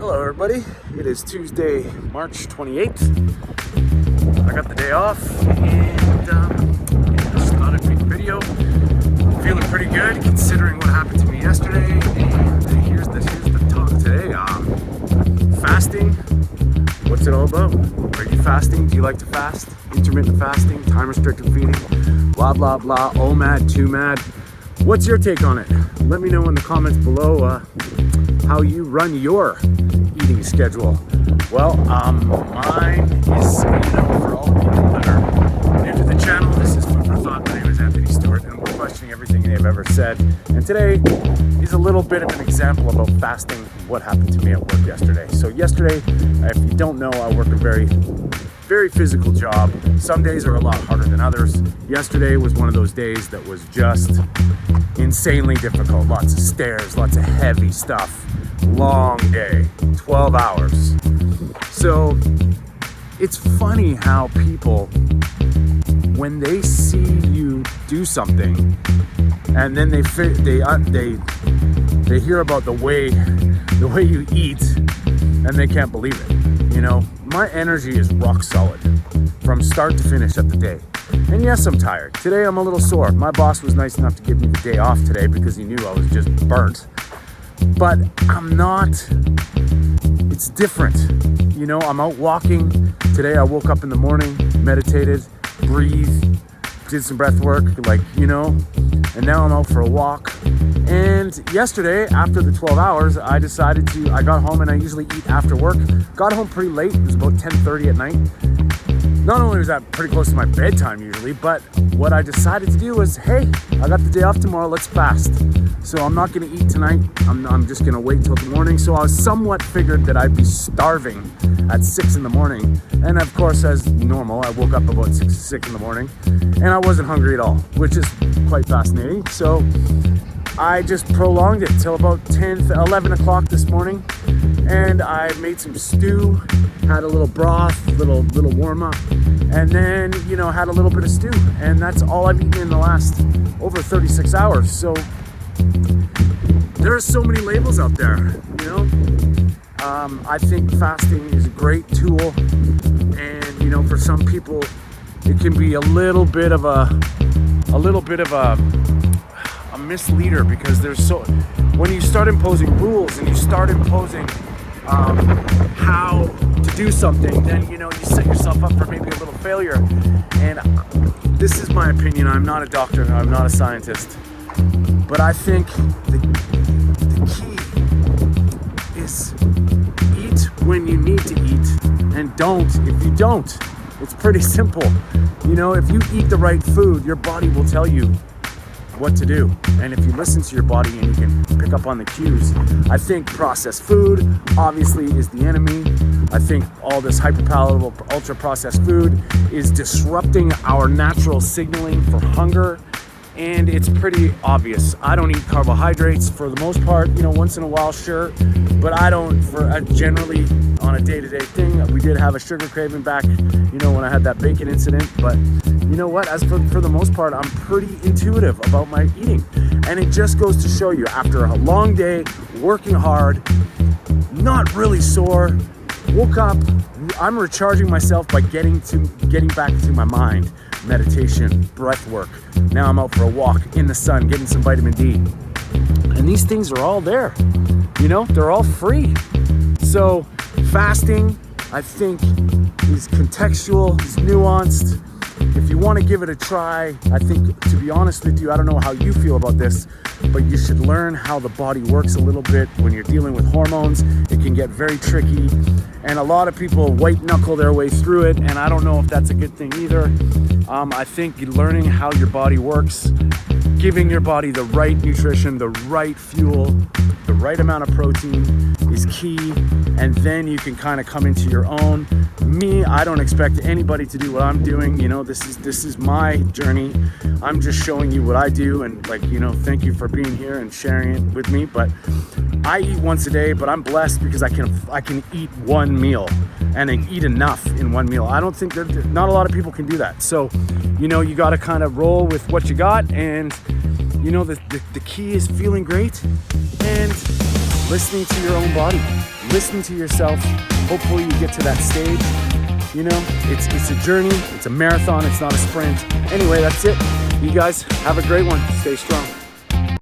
Hello everybody, it is Tuesday, March 28th. I got the day off and just thought I'd make a video. Feeling pretty good considering what happened to me yesterday. And here's the talk today. Fasting, what's it all about? Are you fasting? Do you like to fast? Intermittent fasting, time restricted feeding, blah blah blah, OMAD, 2MAD. What's your take on it? Let me know in the comments below how you run your eating schedule. Well, mine is, for all people that are new to the channel, this is Food for Thought. My name is Anthony Stewart, and we're questioning everything they've ever said. And today is a little bit of an example about fasting, what happened to me at work yesterday. So yesterday, if you don't know, I work a very physical job. Some days are a lot harder than others. Yesterday was one of those days that was just insanely difficult. Lots of stairs, lots of heavy stuff. Long day, 12 hours. So it's funny how people, when they see you do something and then they hear about the way you eat and they can't believe it. My energy is rock solid from start to finish of the day. And yes, I'm tired. Today I'm a little sore. My boss was nice enough to give me the day off today because he knew I was just burnt. But I'm not. It's different. I'm out walking. Today I woke up in the morning, meditated, breathed, did some breath work, and now I'm out for a walk. And yesterday, after the 12 hours, I got home, and I usually eat after work. Got home pretty late. It was about 10:30 at night. Not only was that pretty close to my bedtime usually, but what I decided to do was, hey, I got the day off tomorrow, let's fast. So I'm not gonna eat tonight. I'm just gonna wait till the morning. So I somewhat figured that I'd be starving at 6 in the morning. And of course, as normal, I woke up about 6 in the morning and I wasn't hungry at all, which is quite fascinating. So I just prolonged it till about 11 o'clock this morning. And I made some stew, had a little broth, little warm up, and then, had a little bit of stew. And that's all I've eaten in the last over 36 hours. So there are so many labels out there, I think fasting is a great tool. And, for some people, it can be a little bit of a misleader because when you start imposing rules and you start imposing how to do something, then you set yourself up for maybe a little failure. And this is my opinion. I'm not a doctor, I'm not a scientist, but I think the key is eat when you need to eat and don't if you don't. It's pretty simple. If you eat the right food, your body will tell you what to do. And if you listen to your body and you can pick up on the cues, I think processed food obviously is the enemy. I think all this hyperpalatable, ultra processed food is disrupting our natural signaling for hunger. And it's pretty obvious. I don't eat carbohydrates for the most part, once in a while, sure. But I don't, generally on a day-to-day thing. We did have a sugar craving back, when I had that bacon incident. But you know what? As for the most part, I'm pretty intuitive about my eating. And it just goes to show you, after a long day, working hard, not really sore, woke up, I'm recharging myself by getting back to my mind. Meditation, breath work. Now I'm out for a walk in the sun, getting some vitamin D. And these things are all there. They're all free. So fasting, I think, is contextual, is nuanced. If you want to give it a try, I think, to be honest with you, I don't know how you feel about this, but you should learn how the body works a little bit. When you're dealing with hormones, it can get very tricky. And a lot of people white knuckle their way through it, and I don't know if that's a good thing either. I think learning how your body works, giving your body the right nutrition, the right fuel, the right amount of protein is key. And then you can kind of come into your own. Me, I don't expect anybody to do what I'm doing. This is my journey. I'm just showing you what I do, and thank you for being here and sharing it with me. But I eat once a day, but I'm blessed because I can eat one meal and eat enough in one meal. I don't think not a lot of people can do that. So, you got to kind of roll with what you got, and the key is feeling great and listening to your own body, listen to yourself. Hopefully you get to that stage. You know, it's a journey, it's a marathon, it's not a sprint. Anyway, that's it. You guys have a great one. Stay strong.